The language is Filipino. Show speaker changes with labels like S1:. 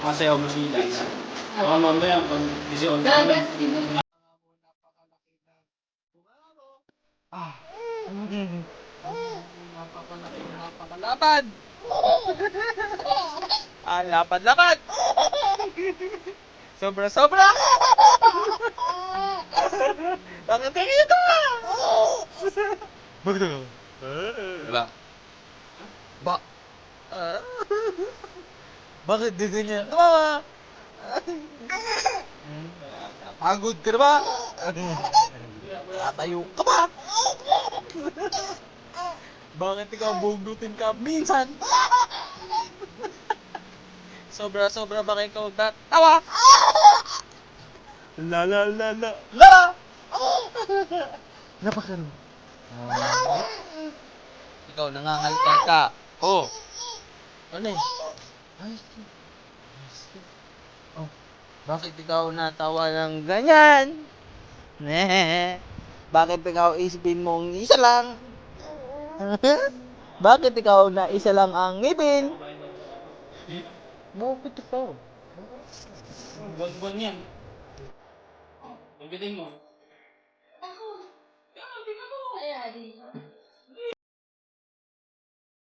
S1: Masayaw mo sila. Baka mamaya, pag 18 na. Ah. Napakalaban! Ah, lapad-lapad! Sobra-sobra! Bakit ka ito? Bakit ako? Diba? Ba? Bakit di ganyan? Tumawa! Pagod ka na ba? Tatayo ka ba? Bakit ikaw bugutin ka minsan? Sobra-sobra ba ikaw tawa? La la la la la! Napakano? Ikaw nangangalkal ka. Oh. Ano eh? Ayos ka. Oh. Bakit ikaw natawa ng ganyan? Bakit ikaw isipin mong isa lang? Bakit ikaw na isa lang ang ngipin? Bakit ikaw? Buwan-buwan yan. Banggitin mo.